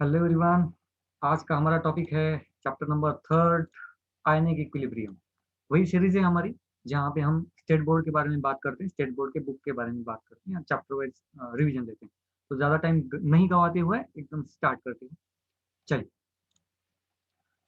Hello everyone. आज का हमारा टॉपिक है chapter number third, ionic equilibrium. वही सीरीज है हमारी जहाँ पे हम स्टेट बोर्ड के बारे में बात करते हैं, स्टेट बोर्ड के बुक के बारे में बात करते हैं, चैप्टर वाइज रिवीजन देते हैं। तो ज़्यादा टाइम नहीं गवाते हुए एकदम स्टार्ट करते हैं। चलिए,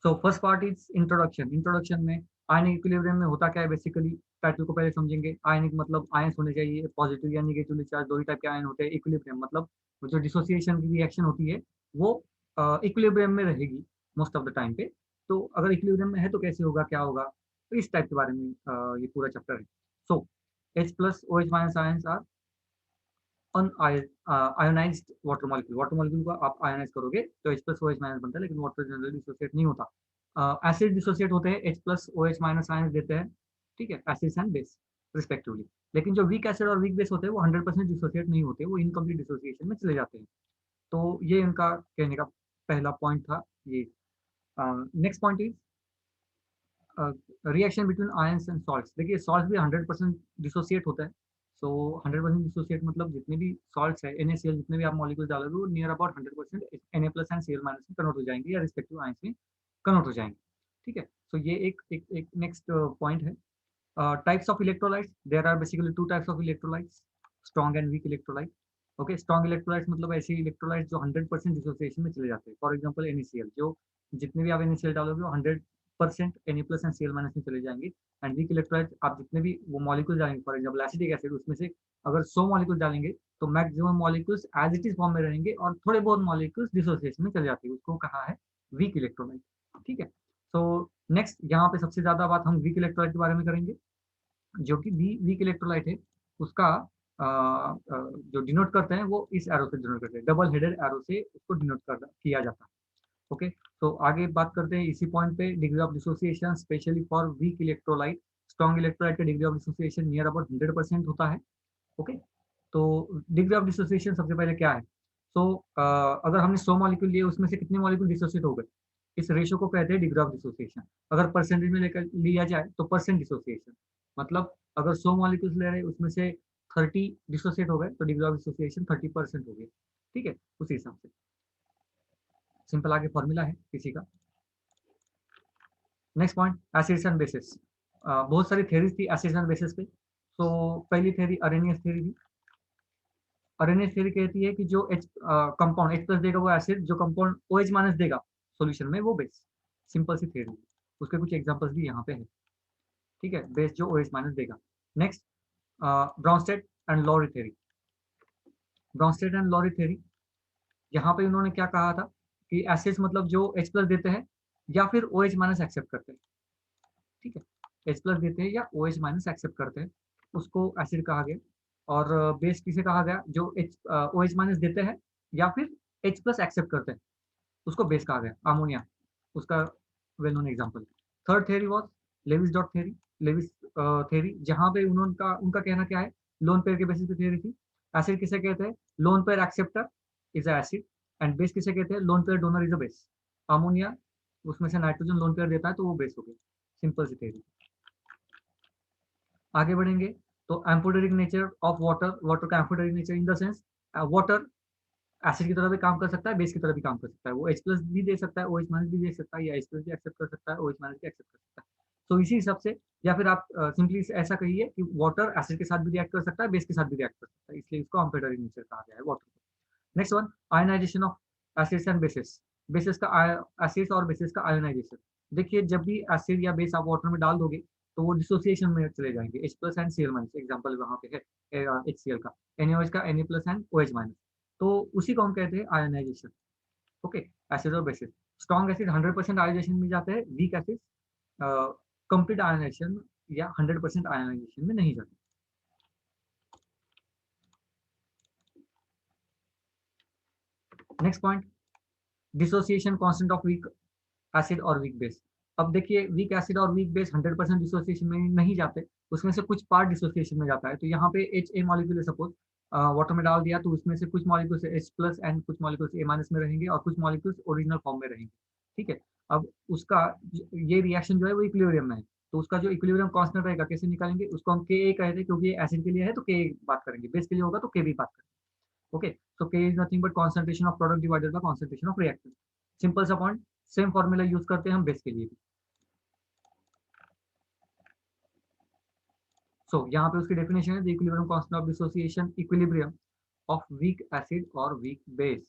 so first part is introduction. Introduction में आयनिक इक्विलिब्रियम में होता क्या है बेसिकली, टाइटल को पहले समझेंगे। आयनिक मतलब आयंस होने चाहिए, पॉजिटिव या निगेटिवली चार्ज, दो ही टाइप के आयन होते हैं। इक्विलिब्रियम मतलब वो जो डिसोसिएशन की रिएक्शन होती है वो इक्विलिब्रियम में रहेगी मोस्ट ऑफ द टाइम पे। तो अगर इक्विलिब्रियम में है तो कैसे होगा, क्या होगा, तो इस टाइप के बारे में ये पूरा चैप्टर है। So H plus OH minus ions are ionised water molecule. Water molecule को आप आयोनाइज करोगे तो H प्लस OH माइनस बनता है, लेकिन वाटर जनरली डिसोसिएट नहीं होता। एसिड डिसोसिएट होते हैं, H plus OH minus ions देते हैं, ठीक है, एसिड्स एंड बेस रिस्पेक्टिवली। लेकिन जो वीक एसिड और वीक बेस होते हैं वो 100% डिसोसिएट नहीं होते, वो इनकम्प्लीट डिसोसिएशन में चले जाते हैं। तो ये उनका कहने का पहला पॉइंट था। ये next point is reaction between ions and salts. देखिए सॉल्ट्स भी 100% डिसोसिएट होता है। सो 100% डिसोसिएट मतलब जितने भी सॉल्ट्स है, NaCl, जितने भी आप मॉलिक्यूल डालोगे वो near about 100% Na plus and Cl minus में कन्वर्ट हो जाएंगे या रिस्पेक्टिव आयंस में कन्वर्ट हो जाएंगे, ठीक है। सो ये एक नेक्स्ट पॉइंट है। Types of electrolytes, there are basically two types of electrolytes, strong and weak electrolyte. Okay, strong electrolytes मतलब ऐसे इलेक्ट्रोलाइट्स जो 100% डिसोसिएशन में चले जाते हैं। फॉर एग्जांपल NaCl, जो जितने भी आप NaCl डालोगे वो 100% Na plus and Cl minus में चले जाएंगे। एंड वीक इलेक्ट्रोलाइट आप जितने भी वो मॉलिक्यूल डालेंगे, फॉर एग्जांपल एसिटिक एसिड, उसमें से अगर 100 मॉलिक्यूल डालेंगे तो maximum molecules as it is form में रहेंगे और थोड़े बहुत मॉलिक्यूल्स डिसोसिएशन में चले जाते हैं, उसको कहा है वीक इलेक्ट्रोलाइट, ठीक है। सो नेक्स्ट यहाँ पे सबसे ज्यादा बात हम वीक इलेक्ट्रोलाइट के बारे में करेंगे। जो कि वीक इलेक्ट्रोलाइट है उसका जो डिनोट करते हैं वो इस एरो से डिनोट करते हैं, डबल हेडेड एरो से उसको डिनोट किया जाता है। ओके, तो आगे बात करते हैं इसी पॉइंट पे, degree of dissociation specially for weak electrolyte. Strong electrolyte का degree of dissociation near about 100% होता है। ओके, तो डिग्री ऑफ डिसोसिएशन सबसे पहले क्या है। तो अगर हमने 100 मॉलिक्यूल लिए उसमें से कितने मॉलिक्यूल डिसोसिएट हो गए, इस रेशो को कहते हैं डिग्री ऑफ डिसोसिएशन। अगर परसेंटेज में लेकर लिया जाए तो परसेंट डिसोसिएशन, मतलब अगर 100 मॉलिक्यूल्स ले रहे हैं उसमें से 30 डिसोसिएट हो गए तो डिग्री ऑफ डिसोसिएशन 30% हो गई, ठीक है, उसी हिसाब से। सिंपल आगे फॉर्मूला है किसी का। Next point, acids and basis. बहुत सारी थ्योरीज थी एसिड्स एंड बेसिस पे। तो पहली थ्योरी अरेनियस थ्योरी थी। अरेनियस थ्योरी कहती है कि जो H कंपाउंड H प्लस देगा वो एसिड, जो कंपाउंड OH माइनस देगा सॉल्यूशन में वो बेस। सिंपल सी थ्योरी, उसके कुछ एग्जांपल्स भी यहाँ पे है, ठीक है, बेस जो OH माइनस देगा। Next, Bronsted and Lowry theory. Bronsted and Lowry theory, यहाँ पे उन्होंने क्या कहा था कि एसिड्स मतलब जो H प्लस देते हैं या फिर OH माइनस एक्सेप्ट करते हैं, ठीक है, H प्लस देते हैं या OH माइनस एक्सेप्ट करते हैं, उसको एसिड कहा गया। और बेस किसे कहा गया, जो OH माइनस देते हैं या फिर H प्लस एक्सेप्ट करते हैं, उसको बेस कहा गया। अमोनिया उसका well known example. Third theory was Lewis dot theory. Lewis theory जहाँ पे उनका उनका कहना क्या है, लोन पेयर के बेसिस पे थ्योरी थी। एसिड किसे कहते हैं, lone pair acceptor is a acid, and base किसे कहते हैं, lone pair donor is a base. Ammonia उसमें से नाइट्रोजन लोन पेयर देता है तो वो बेस हो गया, सिंपल सी थ्योरी। आगे बढ़ेंगे तो amphoteric nature of water. Water का amphoteric nature in the sense water acid की तरह भी काम कर सकता है, बेस की तरह भी काम कर सकता है। वो H प्लस भी दे सकता है, OH माइनस भी दे सकता है, या H प्लस भी एक्सेप्ट कर सकता है, OH माइनस भी एक्सेप्ट कर सकता है। तो इसी हिसाब से, या फिर आप सिंपली ऐसा कहिए कि वाटर एसिड के साथ भी रिएक्ट कर सकता है, बेस के साथ भी रिएक्ट कर सकता है, इसलिए इसको एम्फोटेरिक नेचर कहा गया है वाटर को। Next one, ionisation of acids and bases. Bases का एसिड्स और बेसिस का आयनाइजेशन। देखिए जब भी एसिड या बेस आप वाटर में डाल दोगे तो वो डिसोसिएशन में चले जाएंगे, H plus and Cl minus, example वहाँ पे है HCl का, NaOH का Na plus and OH minus, तो उसी को हम कहते हैं आयनाइजेशन। ओके, एसिड और बेसिस। स्ट्रॉन्ग एसिड 100% आयनाइजेशन में जाते हैं, वीक एसिड कंप्लीट आयनाइजेशन या 100% आयनाइजेशन में नहीं जाते। Next point, dissociation constant of weak acid और वीक बेस। अब देखिए वीक एसिड और वीक बेस 100% डिसोसिएशन में नहीं जाते, उसमें से कुछ पार्ट डिसोसिएशन में जाता है। तो यहाँ पे HA मॉलिक्यूल है सपोज, वाटर में डाल दिया तो उसमें से कुछ मॉलिक्यूल्स H प्लस एंड कुछ मॉलिक्यूल्स A माइनस में रहेंगे और कुछ मॉलिक्यूल्स ओरिजिनल फॉर्म में रहेंगे, ठीक है। अब उसका ये रिएक्शन जो है वो इक्विलिब्रियम में है, तो उसका जो इक्विलिब्रियम कांस्टेंट रहेगा कैसे निकालेंगे, उसको हम Ka कहते हैं, क्योंकि ये एसिड के लिए है तो Ka बात करेंगे, बेस के लिए होगा तो Kb बात करेंगे। Okay, So K is nothing but concentration of product divided by concentration of reactant. Simple सा पॉइंट, सेम फॉर्मूला यूज करते हैं हम बेस के लिए भी. So यहाँ पे उसकी डेफिनेशन है, the equilibrium constant of dissociation equilibrium of weak acid और वीक बेस.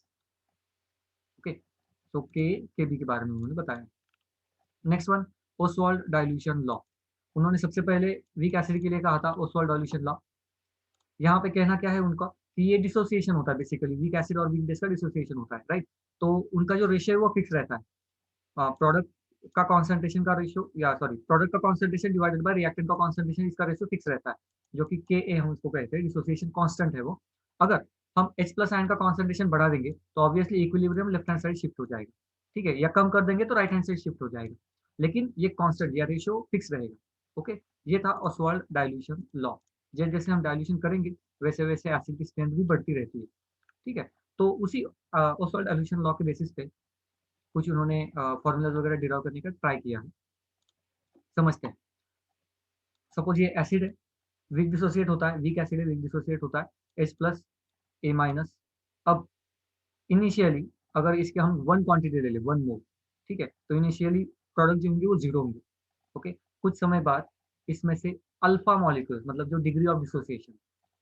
ओके, तो के बी के बारे में उन्होंने बताया. Next one, Oswald dilution law. उन्होंने सबसे पहले वीक एसिड के लिए कहा था ओसवाल्ड डाइल्यूशन लॉ. यहाँ पे कहना क्या है उनका कि ये डिसोसिएशन होता है, बेसिकली वीक एसिड और वीक बेस का डिसोसिएशन होता है, राइट. तो उनका जो रेशियो है वो फिक्स रहता है, प्रोडक्ट का कॉन्सेंट्रेशन का रेशियो, या सॉरी प्रोडक्ट का कॉन्सेंट्रेशन डिवाइडेड बाय रिएक्टेंट का कॉन्सेंट्रेशन, इसका रेशियो फिक्स रहता है, जो कि के ए हम उसको कहते हैं, डिसोसिएशन कांस्टेंट है वो. अगर हम H प्लस आयन का कॉन्सेंट्रेशन बढ़ा देंगे तो obviously equilibrium left hand side shift हो जाएगा, ठीक है, या कम कर देंगे तो राइट हैंड साइड शिफ्ट हो जाएगा, लेकिन ये कांस्टेंट या रेशियो फिक्स रहेगा. ओके, ये था ओसवाल्ड डाइल्यूशन लॉ. जैसे जैसे हम डाइल्यूशन करेंगे वैसे वैसे एसिड की स्ट्रेंथ भी बढ़ती रहती है, ठीक है. तो उसी ओसवाल्ड डाइल्यूशन लॉ के बेसिस पे कुछ उन्होंने फॉर्मूलाज वगैरह डिराइव करने का ट्राई किया है. समझते हैं. सपोज ये एसिड है, वीक डिसोसिएट होता है, वीक एसिड है, वीक डिसोसिएट होता है H प्लस A माइनस. अब इनिशियली अगर इसके हम वन क्वांटिटी ले लें, वन मोल, ठीक है, तो इनिशियली प्रोडक्ट जो होंगे वो जीरो होंगे. ओके, कुछ समय बाद इसमें से अल्फा मॉलिक्यूल्स, मतलब जो डिग्री ऑफ डिसोसिएशन,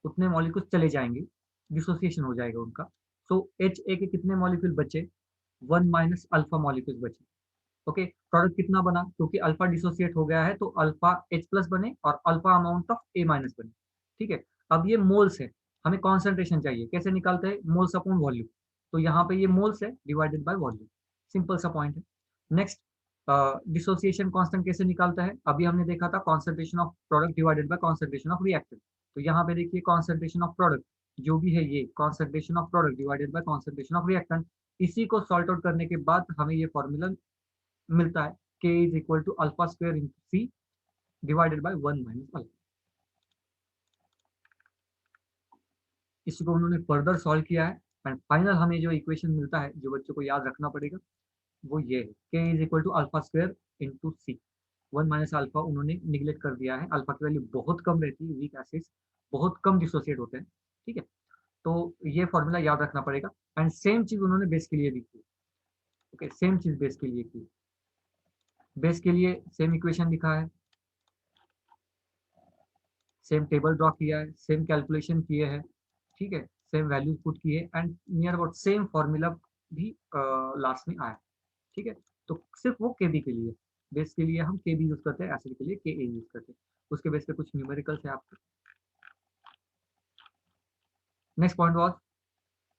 उतने मॉलिक्यूल्स चले जाएंगे, डिसोसिएशन हो जाएगा उनका. सो HA के कितने मॉलिक्यूल बचे, वन माइनस अल्फा मॉलिक्यूल्स बचे. ओके, प्रोडक्ट कितना बना, क्योंकि अल्फा डिसोसिएट हो गया है तो अल्फा H प्लस बने और alpha amount of A minus बने, ठीक है. अब ये मोल्स है, हमें कॉन्सेंट्रेशन चाहिए, कैसे निकालते हैं, मोल्स अपॉन वॉल्यूम. तो यहाँ पे ये मोल्स है डिवाइडेड बाय वॉल्यूम, सिंपल सा पॉइंट है. नेक्स्ट, डिसोसिएशन कांस्टेंट कैसे निकालता है, अभी हमने देखा था concentration of product divided by concentration of reactant. तो यहाँ पे देखिए कॉन्सेंट्रेशन ऑफ प्रोडक्ट जो भी है, ये concentration of product divided by concentration of reactant. इसी को सॉल्ट आउट करने के बाद हमें ये फॉर्मूला मिलता है, K is equal to alpha square into C divided by one minus alpha. इसको उन्होंने फर्दर सॉल्व किया है एंड फाइनल हमें जो इक्वेशन मिलता है, जो बच्चों को याद रखना पड़ेगा, वो ये है, K is equal to alpha square into C. One minus alpha उन्होंने निगलेक्ट कर दिया है, अल्फा की वैल्यू बहुत कम रहती है, वीक एसिड्स बहुत कम डिसोसिएट होते हैं, ठीक है. तो ये फॉर्मूला याद रखना पड़ेगा. एंड सेम चीज उन्होंने बेस के लिए भी की. ओके, सेम चीज बेस के लिए की. बेस के लिए सेम इक्वेशन लिखा है, सेम टेबल ड्रॉ किया है, सेम कैलकुलेशन किए हैं, ठीक है, सेम वैल्यू पुट किए and near about same formula भी लास्ट में आया, ठीक है. तो सिर्फ वो केबी के लिए, बेस के लिए हम केबी यूज करते हैं, एसिड के लिए के ए यूज करते हैं. उसके बेस पे कुछ न्यूमेरिकल्स है आपके. Next point was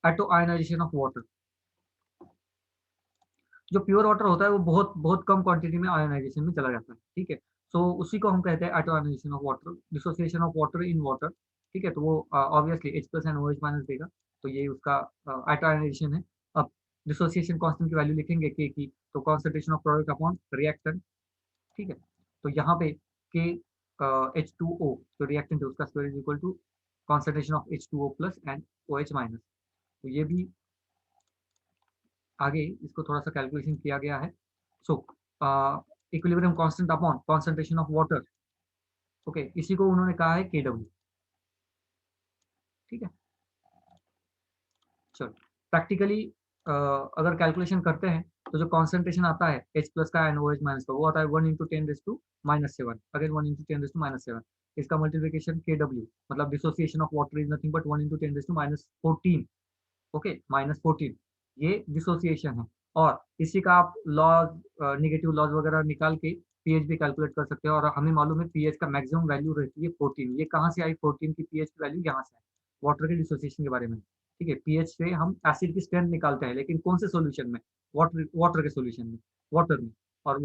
auto ionisation of water. जो प्योर वाटर होता है वो बहुत बहुत कम क्वांटिटी में आयोनाइजेशन में चला जाता है, ठीक है. सो उसी को हम कहते हैं auto ionization of water, dissociation of water in water, ठीक है. तो वो obviously H plus and OH minus देगा, तो ये उसका एटो आयोनाइजेशन है. अब डिसोसिएशन कांस्टेंट की वैल्यू लिखेंगे के की, तो concentration of product upon reactant, ठीक है. तो यहाँ पे के H2O जो रिएक्टेंट है उसका square is equal to concentration of H2O plus and OH minus. तो ये भी आगे इसको थोड़ा सा कैलकुलेशन किया गया है. सो equilibrium constant upon concentration of water, okay, इसी को उन्होंने कहा है KW, ठीक है. चलो, प्रैक्टिकली अगर कैलकुलेशन करते हैं तो जो कॉन्सेंट्रेशन आता है H प्लस का एंड OH माइनस का, वो आता है 1 इंटू 10⁻⁻⁷, अगेन 1 इंटू 10⁻⁻⁷. इसका मल्टीप्लिकेशन KW, मतलब dissociation of water is nothing but 1 into 10⁻⁻14, okay, -14. ये डिसोसिएशन है. और इसी का आप लॉज, नेगेटिव लॉज वगैरह निकाल के पीएच भी कैलकुलेट कर सकते हैं. और हमें मालूम है पीएच का मैक्सिमम वैल्यू रहती है 14. ये कहाँ से आई 14 की पीएच की वैल्यू, यहाँ से आई वाटर के डिसोसिएशन के बारे में, ठीक है. पीएच से हम एसिड की स्ट्रेंथ निकालते हैं, लेकिन कौन से सॉल्यूशन में, वाटर के सॉल्यूशन में, वाटर में. और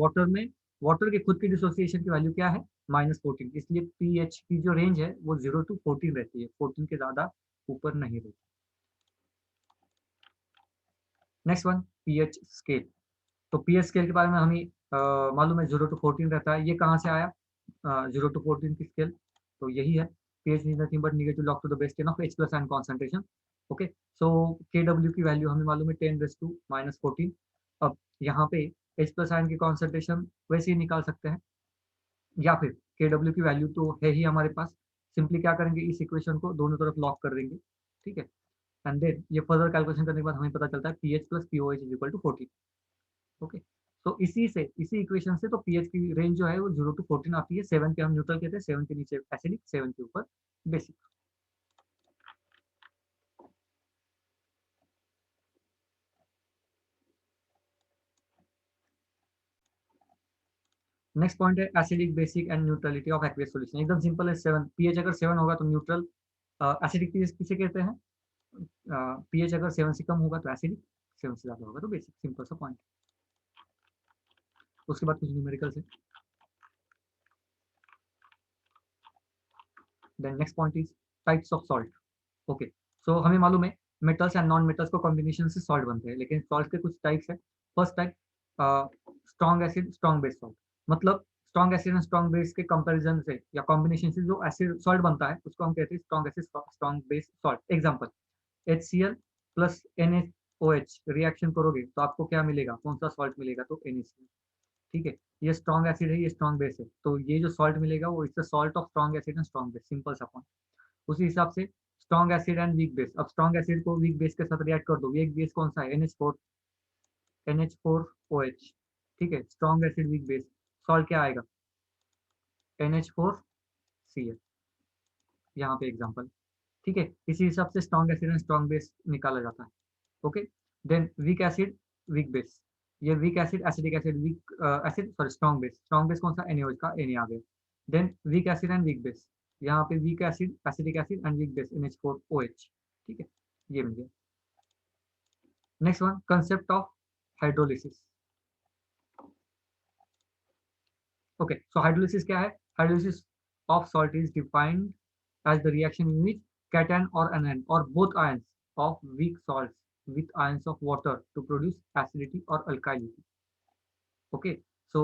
वाटर के खुद की डिसोसिएशन की वैल्यू क्या है, -14. इसलिए पीएच की जो रेंज है वो 0 to 14 रहती है, 14 के ज्यादा ऊपर नहीं रहती. Next one, pH scale. तो पीएच स्केल के बारे में हमें मालूम है 0 to 14 रहता है. ये कहाँ से आया 0 to 14 की स्केल, तो यही है, pH is nothing but negative log to the base 10 of H plus ion concentration. Okay, so KW की वैल्यू हमें मालूम है 10⁻⁻14. अब यहाँ पे H प्लस आयन की कॉन्सेंट्रेशन वैसे ही निकाल सकते हैं, या फिर KW की वैल्यू तो है ही हमारे पास, सिंपली क्या करेंगे, इस इक्वेशन को दोनों तरफ लॉक कर देंगे, ठीक है. एंड देन ये फर्दर कैलकुलेशन करने के बाद हमें पता चलता है pH plus pOH is equal to 14। Okay, तो इसी इक्वेशन से तो पीएच की रेंज जो है वो 0 to 14 आती है। 7 पे हम न्यूट्रल कहते हैं, 7 के नीचे एसिडिक, 7 के ऊपर बेसिक। नेक्स्ट पॉइंट है acidic, basic and neutrality of aqueous solution. एकदम सिंपल है। 7 पीएच अगर 7 होगा तो न्यूट्रल। एसिडिक पीएच किसे कहते हैं? पीएच अगर 7 से कम होगा तो एसिडिक, 7 से ज्यादा होगा तो बेसिक। सिंपल सा पॉइंट। उसके बाद कुछ न्यूमेरिकल्स है। Then next point is types of salt. Okay, so हमें मालूम है मेटल्स एंड नॉन मेटल्स को कॉम्बिनेशन से सॉल्ट बनते हैं, लेकिन सॉल्ट के कुछ टाइप्स है। First type strong acid strong base salt. मतलब strong acid and strong base के कंपैरिजन से या कॉम्बिनेशन से जो एसिड सॉल्ट बनता है उसको हम कहते हैं strong acid strong base salt. Example HCl plus NaOH reaction करोगे तो आपको क्या मिलेगा, कौन सा सॉल्ट मिलेगा? तो NaCl। ठीक है, ये स्ट्रॉन्ग एसिड है, ये स्ट्रॉन्ग बेस है, तो ये जो सॉल्ट मिलेगा वो it's salt of strong acid and strong base. Simple सा पॉइंट। उसी हिसाब से strong acid and weak base. अब स्ट्रॉन्ग एसिड को वीक बेस के साथ रिएक्ट कर दो। वीक बेस कौन सा है? NH4OH। ठीक है, strong acid weak base, salt क्या आएगा? NH4Cl। यहाँ पे एग्जांपल। ठीक है, इसी हिसाब से strong acid and strong base निकाला जाता है। Okay, then weak acid weak base. ये weak acid acidic acid, weak acid sorry strong base. Strong base कौन सा? NaOH का, Na आ गया। Then weak acid and weak base, यहाँ पे weak acid acidic acid and weak base NH4OH। ठीक है, ये मिल गया। Next one, concept of hydrolysis. Okay, so hydrolysis क्या है? Hydrolysis of salt is defined as the reaction in which cation or anion or both ions of weak salts with ions of water to produce acidity or alkalinity. Okay, so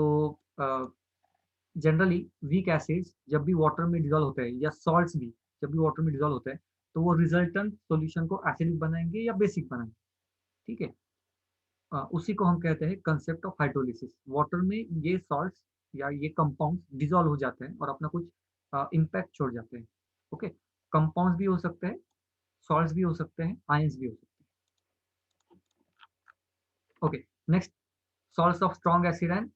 generally weak acids जब भी water में dissolve होते हैं या salts भी जब भी water में डिजोल्व होते हैं तो वो रिजल्टेंट सॉल्यूशन को एसिडिक बनाएंगे या बेसिक बनाएंगे। ठीक है, उसी को हम कहते हैं कंसेप्ट ऑफ हाइड्रोलिसिस। वाटर में ये सॉल्ट्स या ये कंपाउंड डिजोल्व हो जाते हैं और अपना कुछ इम्पैक्ट छोड़ जाते हैं। ओके, कंपाउंड्स भी हो सकते हैं, सॉल्ट्स भी हो सकते हैं, आयंस भी हो सकते हैं। Okay, next, salts of strong acid and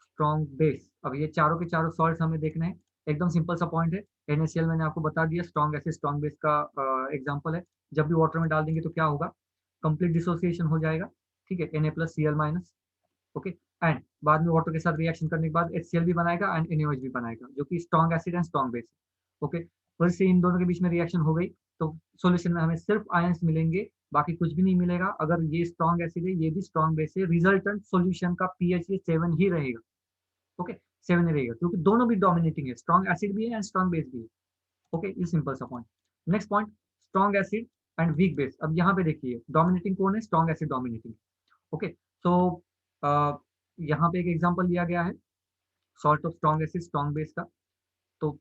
strong base. अब ये चारों के चारों सॉल्ट्स हमें देखने हैं। एकदम सिंपल सा पॉइंट है। NaCl मैंने आपको बता दिया, स्ट्रॉन्ग एसिड स्ट्रॉन्ग बेस का एग्जांपल है। जब भी वाटर में डाल देंगे तो क्या होगा? कंप्लीट डिसोसिएशन हो जाएगा। ठीक है, Na+Cl-। ओके, एंड बाद में वाटर के साथ रिएक्शन करने के बाद HCl भी बनाएगा एंड NaOH भी बनाएगा, जो कि strong acid and strong base. Okay, फिर से इन दोनों के बीच में रिएक्शन हो गई तो सॉल्यूशन में हमें सिर्फ आयंस मिलेंगे, बाकी कुछ भी नहीं मिलेगा। अगर ये स्ट्रॉन्ग एसिड है, ये भी स्ट्रॉन्ग बेस है, रिजल्टेंट सॉल्यूशन का पीएच ये 7 ही रहेगा। ओके, 7 ही रहेगा क्योंकि दोनों भी डोमिनेटिंग है, स्ट्रॉन्ग एसिड भी है एंड स्ट्रॉन्ग बेस भी है। ओके, ये सिंपल सा point. Next point, strong acid and weak base. अब यहाँ पे देखिए डोमिनेटिंग कौन है? Strong acid dominating. ओके, तो यहाँ पे एक एग्जांपल दिया गया है salt of strong acid strong base का, तो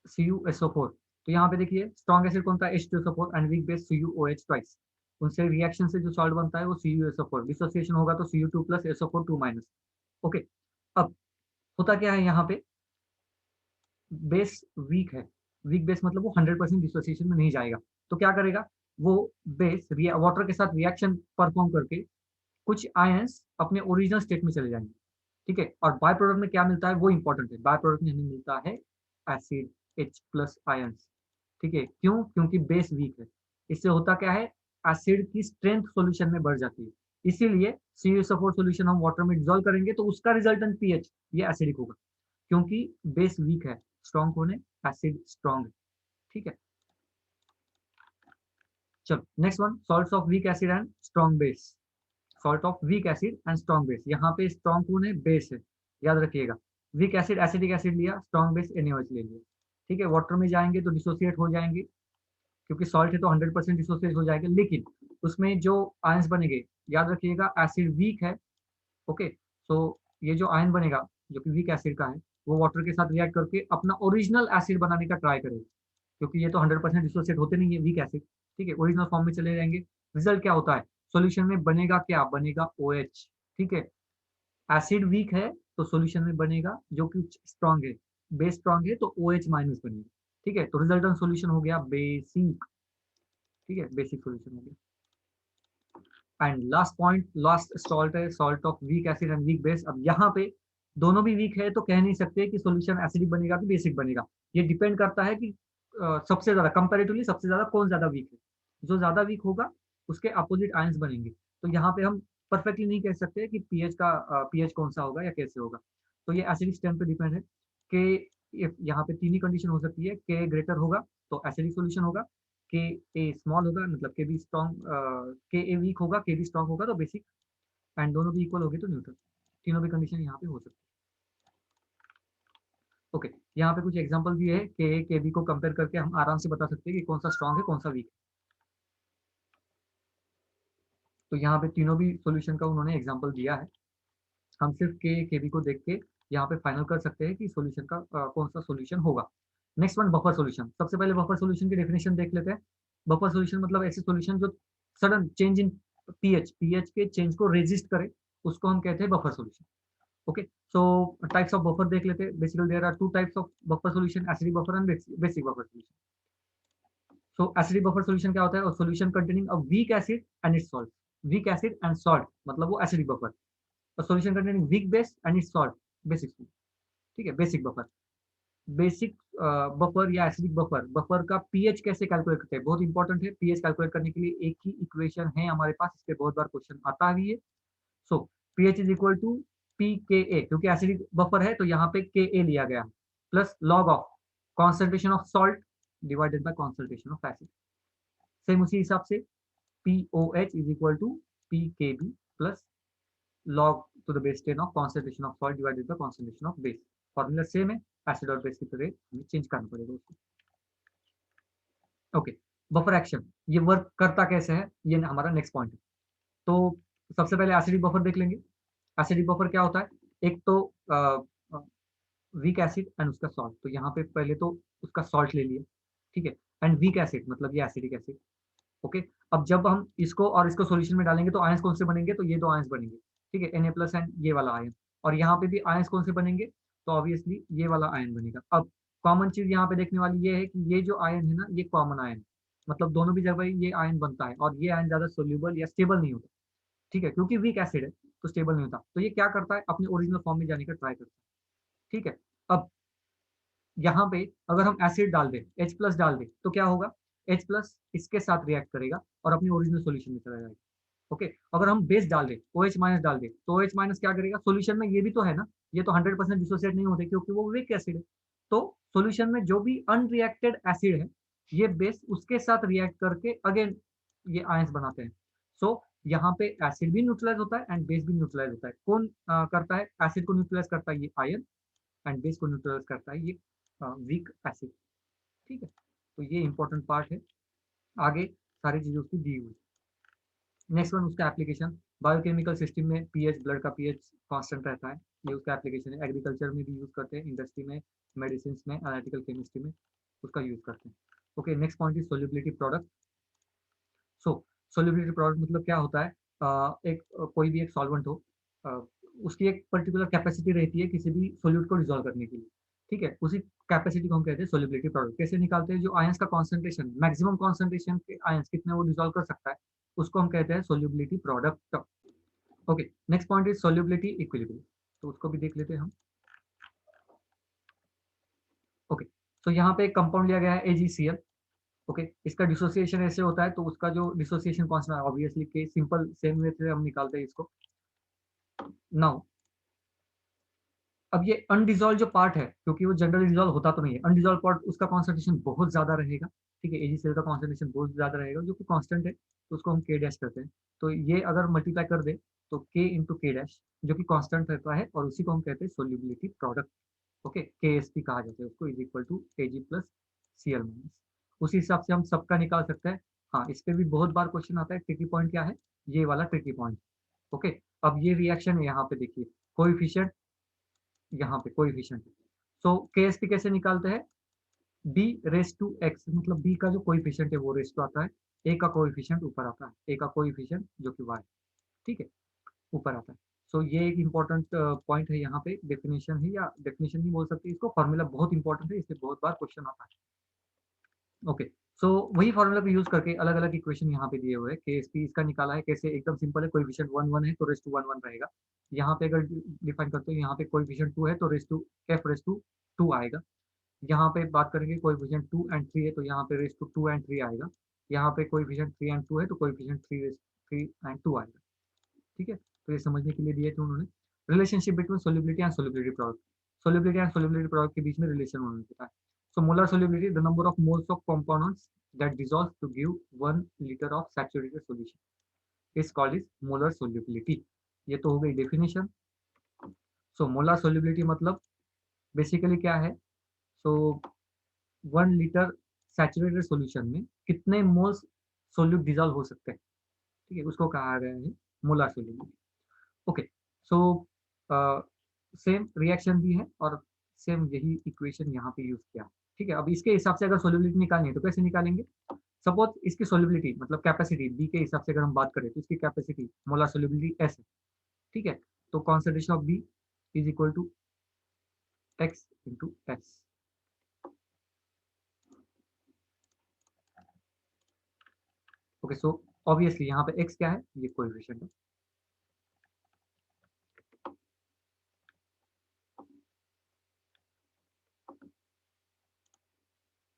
CuSO4। तो यहाँ पे देखिए स्ट्रॉन्ग एसिड कौन था? H2SO4 and weak base CuOH twice. उनसे रिएक्शन से जो सॉल्ट बनता है वो CuSO4, डिसोसिएशन होगा तो Cu2 प्लस SO4 2-। ओके, अब होता क्या है यहाँ पे? बेस वीक है। वीक बेस मतलब वो 100% डिसोसिएशन में नहीं जाएगा, तो क्या करेगा वो बेस? वाटर के साथ रिएक्शन परफॉर्म करके कुछ आयंस अपने ओरिजिनल स्टेट में चले जाएंगे। ठीक है, और बाय प्रोडक्ट में क्या मिलता है वो इंपॉर्टेंट है। बाय प्रोडक्ट में हमें मिलता है एसिड H+ आयंस। ठीक है, क्यों? क्योंकि बेस वीक है। इससे होता क्या है? एसिड की स्ट्रेंथ सॉल्यूशन में बढ़ जाती है। इसीलिए CuSO4 सॉल्यूशन हम वाटर में डिसॉल्व करेंगे तो उसका रिजल्टेंट पीएच ये एसिडिक होगा, क्योंकि बेस वीक है। स्ट्रॉन्ग कौन है? एसिड स्ट्रॉन्ग है। ठीक है, चलो next one, salts of weak acid and strong base. Salt of weak acid and strong base. यहाँ पे स्ट्रॉन्ग कौन है? बेस है, याद रखिएगा। वीक एसिड एसिडिक एसिड लिया, स्ट्रॉन्ग बेस NaOH ले लिया। ठीक है, वाटर में जाएंगे तो डिसोसिएट हो जाएंगे, क्योंकि सॉल्ट है तो 100% डिसोसिएट हो जाएगा, लेकिन उसमें जो आयंस बनेंगे, याद रखिएगा एसिड वीक है। ओके, तो ये जो आयन बनेगा जो कि वीक एसिड का है वो वाटर के साथ रिएक्ट करके अपना ओरिजिनल एसिड बनाने का ट्राई करेगा, क्योंकि ये तो 100% डिसोसिएट होते नहीं है वीक एसिड। ठीक है, ओरिजिनल फॉर्म में चले जाएंगे। रिजल्ट क्या होता है? सॉल्यूशन में बनेगा क्या? बनेगा OH। ठीक है, एसिड वीक है तो सॉल्यूशन में बनेगा जो कि स्ट्रॉन्ग है, बेस स्ट्रॉन्ग है तो OH- बनेगा। ठीक है, तो रिजल्टेंट सॉल्यूशन हो गया बेसिक। ठीक है, बेसिक सोल्यूशन हो गया। And last point, last salt है, salt of weak acid and weak base. अब यहाँ पे दोनों भी वीक है तो कह नहीं सकते कि सोल्यूशन एसिडिक बनेगा कि बेसिक बनेगा। ये डिपेंड करता है कि सबसे ज्यादा कंपेरेटिवली सबसे ज्यादा कौन ज्यादा वीक है। जो ज्यादा वीक होगा उसके अपोजिट आयंस बनेंगे। तो यहाँ पे हम परफेक्टली नहीं कह सकते कि पीएच का पीएच कौन सा होगा या कैसे होगा। तो ये एसिडिक स्ट्रेंथ पे डिपेंड है कि यहाँ पे तीन ही कंडीशन हो सकती है। के ग्रेटर होगा तो एसिडिक सोल्यूशन होगा, के ए स्मॉल होगा मतलब के बी स्ट्रॉन्ग, के ए वीक होगा के बी स्ट्रॉन्ग होगा तो बेसिक, एंड दोनों भी इक्वल होगी तो न्यूट्रल। तीनों भी कंडीशन यहाँ पे हो सकती है। ओके, यहाँ पे कुछ एग्जांपल दिए है के ए के बी को कंपेयर करके हम आराम से बता सकते हैं कि कौन सा स्ट्रॉन्ग है कौन सा वीक है। तो यहाँ पे तीनों भी सोल्यूशन का उन्होंने एग्जाम्पल दिया है। हम सिर्फ के बी को देख के यहाँ पे फाइनल कर सकते हैं कि सोल्यूशन का कौन सा सोल्यूशन होगा। Next one, buffer solution. सबसे पहले बफर सोल्यूशन की डेफिनेशन देख लेते हैं। बफर सोल्यूशन मतलब ऐसे सोल्यूशन जो सडन चेंज इन पीएच के चेंज को रेजिस्ट करे, उसको हम कहते हैं buffer solution. Okay, so types of buffer देख लेते हैं। Basically there are two types of buffer solution, acidic buffer and basic buffer solution. So acidic buffer solution क्या होता है? Solution containing a weak acid and its salt. Weak acid and salt मतलब वो acidic buffer. Solution containing weak base and its salt, basic. ठीक है, basic buffer. Basic buffer या acidic buffer, buffer का pH कैसे कैलकुलेट करते हैं? बहुत इंपॉर्टेंट है। पीएच कैलकुलेट करने के लिए एक ही इक्वेशन है हमारे पास, इस पे बहुत बार क्वेश्चन आता भी है। So pH is equal to P K a, क्योंकि एसिडिक बफर है तो यहाँ पे के ए लिया गया, plus log of concentration of salt divided by concentration of acid. Same उसी हिसाब से P O H is equal to P K B plus log to the base 10 of concentration of salt divided by concentration of base। Formula same है, acid और base की तरह हमें change करना पड़ेगा उसको। ओके, बफर एक्शन ये work करता कैसे है, ये हमारा नेक्स्ट पॉइंट है। तो सबसे पहले एसिडिक बफर देख लेंगे। एसिडिक बफर क्या होता है? एक तो वीक एसिड एंड उसका सॉल्ट। तो यहाँ पे पहले तो उसका सॉल्ट ले लिया, ठीक है, एंड वीक एसिड मतलब ये एसिडिक एसिड। ओके, अब जब हम इसको और इसको सॉल्यूशन में डालेंगे तो आयंस कौन से बनेंगे? तो ये दो आयंस बनेंगे, ठीक है, Na प्लस एंड ये वाला आयन। और यहाँ पे भी आयंस कौन से बनेंगे? तो ऑब्वियसली ये वाला आयन बनेगा। अब कॉमन चीज यहाँ पे देखने वाली ये है कि ये जो आयन है ना, ये कॉमन आयन, मतलब दोनों भी जगह ये आयन बनता है और ये आयन ज्यादा सोल्यूबल या स्टेबल नहीं होता, ठीक है, क्योंकि वीक एसिड है तो स्टेबल नहीं होता। तो ये क्या करता है? अपने ओरिजिनल फॉर्म में जाने का ट्राई करता है, ठीक है। अब यहाँ पे अगर हम एसिड डाल दें, H प्लस डाल दें, तो क्या होगा? H प्लस इसके साथ रिएक्ट करेगा और अपनी ओरिजिनल सॉल्यूशन में चला जाएगा। ओके, अगर हम बेस डाल दें, OH माइनस डाल दें, तो OH माइनस क्या करेगा? सॉल्यूशन में ये भी तो है ना, ये तो 100% डिसोसिएट नहीं होते क्योंकि वो वीक एसिड है। तो सॉल्यूशन में जो भी अनरिएक्टेड एसिड है, ये बेस उसके साथ रिएक्ट करके अगेन ये आयंस बनाते हैं। सो यहाँ पे एसिड भी न्यूट्रलाइज होता है एंड बेस भी न्यूट्रलाइज होता है। कौन करता है? एसिड को न्यूट्रलाइज करता है ये आयन, एंड बेस को न्यूट्रलाइज करता है ये वीक एसिड, ठीक है। तो ये इंपॉर्टेंट पार्ट है, आगे सारी चीजें उसकी दी हुई। नेक्स्ट वन, उसका एप्लीकेशन। बायोकेमिकल सिस्टम में पीएच, ब्लड का पीएच कांस्टेंट रहता है, ये उसका एप्लीकेशन है। एग्रीकल्चर में भी यूज करते हैं, इंडस्ट्री में, मेडिसिन में, एनालिटिकल केमिस्ट्री में उसका यूज करते हैं। Okay, next point is solubility product. So solubility product मतलब क्या होता है? एक कोई भी एक सॉल्वेंट हो, uh, उसकी एक पर्टिकुलर कैपेसिटी रहती है किसी भी सोल्यूट को डिजोल्व करने की, ठीक है, उसी कैपेसिटी को हम कहते हैं सोल्युबिलिटी प्रोडक्ट। कैसे निकालते हैं? जो आयंस का कॉन्सेंट्रेशन, मैक्सिमम कॉन्सेंट्रेशन के आयंस कितने वो डिजोल्व कर सकता है, उसको हम कहते हैं solubility product. Okay, next point is solubility equilibrium, तो उसको भी देख लेते हैं हम। ओके, तो यहाँ पे एक कंपाउंड लिया गया है AgCl। ओके, इसका डिसोसिएशन ऐसे होता है, तो उसका जो डिसोसिएशन कांस्टेंट है ऑब्वियसली के सिंपल सेम वे से हम निकालते हैं इसको। नाउ अब ये अनडिजोल्व जो पार्ट है, क्योंकि वो जनरली डिजोल्व होता तो नहीं है, अनडिजोल्व पार्ट उसका कॉन्सेंट्रेशन बहुत ज्यादा रहेगा, ठीक है, AgCl का कॉन्सेंट्रेशन बहुत ज्यादा रहेगा जो कि कांस्टेंट है, तो उसको हम K डैश करते हैं। तो ये अगर मल्टीप्लाई कर दे तो K इंटू के डैश जो कि कांस्टेंट रहता है, और उसी को हम कहते हैं सोल्युबिलिटी प्रोडक्ट। ओके, KSP कहा जाता है उसको, is equal to Ag plus Cl minus. उसी हिसाब से हम सबका निकाल सकते हैं। हाँ, इस पे भी बहुत बार क्वेश्चन आता है। ट्रिकी पॉइंट क्या है? ये वाला ट्रिकी पॉइंट। ओके, अब ये रिएक्शन है, यहाँ पे देखिए कोएफिशिएंट, यहाँ पे कोएफिशिएंट। सो KSP कैसे निकालते हैं? B रेस टू x, मतलब B का जो कोएफिशिएंट है वो रेस टू आता है, A का कोएफिशिएंट ऊपर आता है, A का कोएफिशिएंट जो कि y, ठीक है, ऊपर आता है। सो ये एक इंपॉर्टेंट पॉइंट है, यहाँ पे डेफिनेशन है, या डेफिनेशन नहीं बोल सकते इसको, फॉर्मूला बहुत इंपॉर्टेंट है, इससे बहुत बार क्वेश्चन आता है। ओके, सो वही फॉर्मूला को यूज करके अलग अलग इक्वेशन यहाँ पे दिए हुए हैं। KSP इसका निकाला है कैसे, एकदम सिंपल है, कोएफिशिएंट 1 1 है तो रेस टू 1 1 रहेगा। यहाँ पे अगर डिफाइन करते हो, यहाँ पे कोएफिशिएंट 2 है तो raise to f raise to 2 आएगा। यहाँ पे बात करेंगे कोएफिशिएंट 2 एंड 3 है तो यहाँ पे रेस टू 2 एंड 3 आएगा। यहाँ पे कोएफिशिएंट 3 एंड 2 है तो कोएफिशिएंट 3 एंड 2 आएगा। ठीक है, तो ये समझने के लिए दिए थे उन्होंने। Relationship between solubility and solubility product, solubility and solubility product के बीच में रिलेशन उन्होंने बताया। So molar solubility, the number of moles of compounds that dissolves to give 1 liter of saturated solution is called is molar solubility। ये तो हो गई definition. So molar solubility मतलब basically क्या है, सो 1 लीटर सैचुरेटेड सॉल्यूशन में कितने मोल्स सोल्यूट डिजॉल्व हो सकते हैं, ठीक है, उसको कहा गया है molar solubility. Okay, so same reaction भी है और सेम यही इक्वेशन यहाँ पे यूज किया। ठीक है, अब इसके हिसाब से अगर सोल्युबिलिटी निकालनी है तो कैसे निकालेंगे। सपोज इसकी सोल्युबिलिटी मतलब कैपेसिटी बी के हिसाब से अगर हम बात करें तो इसकी कैपेसिटी मोलर सोल्युबिलिटी एस है। ठीक है, तो concentration of B is equal to X into S. Okay, so obviously यहाँ पे एक्स क्या है, ये कोएफिशिएंट है।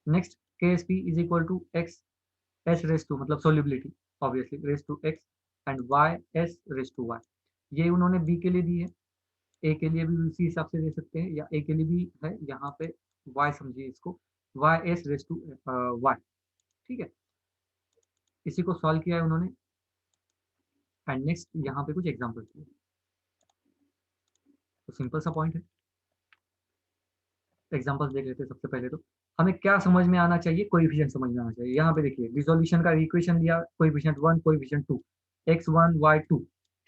Next KSP is equal to X S raise to मतलब solubility obviously raise to X and Y S raise to Y. ये उन्होंने B के लिए दी है, ए के लिए भी उसी हिसाब से दे सकते हैं, या ए के लिए भी है यहाँ पे वाई समझिए इसको, Y S raise to Y. ठीक है, इसी को सॉल्व किया है उन्होंने एंड नेक्स्ट यहाँ पे कुछ एग्जाम्पल दिए। तो सिंपल सा पॉइंट है, एग्जाम्पल्स देख लेते हैं। सबसे पहले तो हमें क्या समझ में आना चाहिए, कोएफिशिएंट समझ में आना चाहिए। यहाँ पे देखिए डिसोल्यूशन का इक्वेशन दिया, कोएफिशिएंट 1 कोएफिशिएंट 2 x1 y2।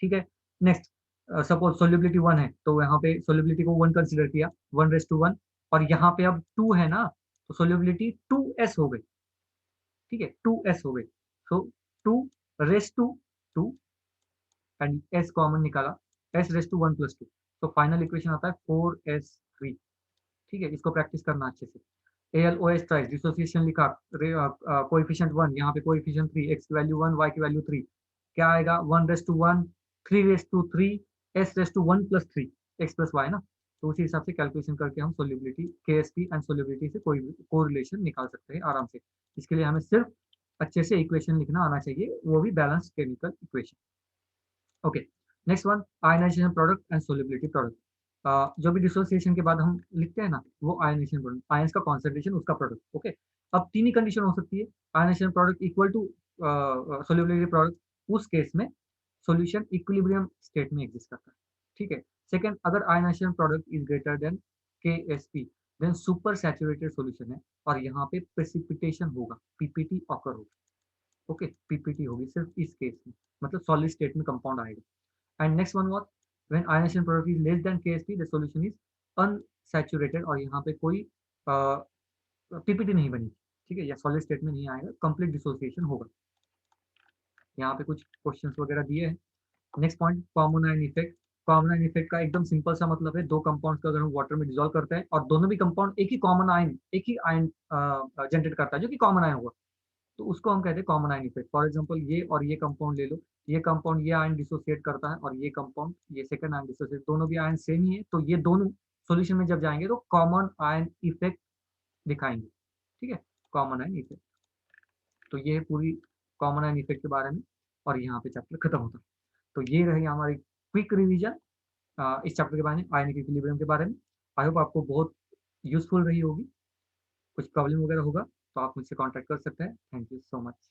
ठीक है, नेक्स्ट सपोज सोल्युबिलिटी 1 है तो यहाँ पे सोल्युबिलिटी को 1 कंसीडर किया, 1:1, और यहाँ पे अब 2 है ना तो सोल्युबिलिटी 2s हो गई। ठीक है, 2s हो गई, so 2 raise to 2 and s common निकाला, s रेस टू 1 + 2, तो फाइनल इक्वेशन आता है 4s3। ठीक है, इसको प्रैक्टिस करना अच्छे से। ALOH ट्राइस डिसोसिएशन लिखा, कोएफिशिएंट 1 यहाँ पे कोएफिशिएंट 3, x की वैल्यू 1 y की वैल्यू 3, क्या आएगा 1:1 3:3 s:1 + 3 x + y ना। तो उसी हिसाब से कैलकुलेशन करके हम सोल्युबिलिटी KSP एंड सोल्युबिलिटी से कोई कोरिलेशन निकाल सकते हैं आराम से। इसके लिए हमें सिर्फ अच्छे से इक्वेशन लिखना आना चाहिए, वो भी balance chemical equation. Okay, next one ionisation product and solubility product. जो भी डिसोसिएशन के बाद हम लिखते हैं ना वो आयनाइजेशन प्रोडक्ट, आयंस का कॉन्सेंट्रेशन उसका प्रोडक्ट। ओके, अब तीन ही कंडीशन हो सकती है, ionization product equal to solubility product, उस केस में सॉल्यूशन इक्विलिब्रियम स्टेट में एग्जिस्ट करता है। ठीक है, सेकंड, अगर ionization product is greater than KSP then super saturated solution है और यहाँ पे प्रेसिपिटेशन होगा, PPT ऑकर होगा। ओके, PPT होगी सिर्फ इस केस में, मतलब सॉलिड स्टेट में कंपाउंड आएगा। And next one what, when ionization product is less than KSP the solution is unsaturated, और यहाँ पे कोई PPT नहीं बनी। ठीक है, या सॉलिड स्टेट में नहीं आएगा, कंप्लीट डिसोसिएशन होगा। यहाँ पे कुछ क्वेश्चंस वगैरह दिए हैं। Next point, common ion effect. Common ion effect का एकदम सिंपल सा मतलब है, दो कंपाउंड्स का अगर हम वाटर में डिजोल्व करते हैं और दोनों भी कंपाउंड एक ही कॉमन आयन जनरेट करता है जो कि कॉमन आयन होगा, तो उसको हम कहते हैं common ion effect. For example ये और ये कंपाउंड ले लो, ये कंपाउंड ये आयन डिसोसिएट करता है और ये कंपाउंड ये सेकंड आयन डिसोसिएट, दोनों भी आयन सेम ही है, तो ये दोनों सॉल्यूशन में जब जाएंगे तो कॉमन आयन इफेक्ट दिखाएंगे। ठीक है, कॉमन आयन इफेक्ट। तो ये है पूरी कॉमन आयन इफेक्ट के बारे में, और यहाँ पे चैप्टर खत्म होता है। तो ये रही हमारी क्विक रिवीजन इस चैप्टर के बारे में, आयनिक इक्विलिब्रियम के बारे में। आई होप आपको बहुत यूजफुल रही होगी। कुछ प्रॉब्लम वगैरह होगा तो आप मुझसे कॉन्टैक्ट कर सकते हैं। Thank you so much.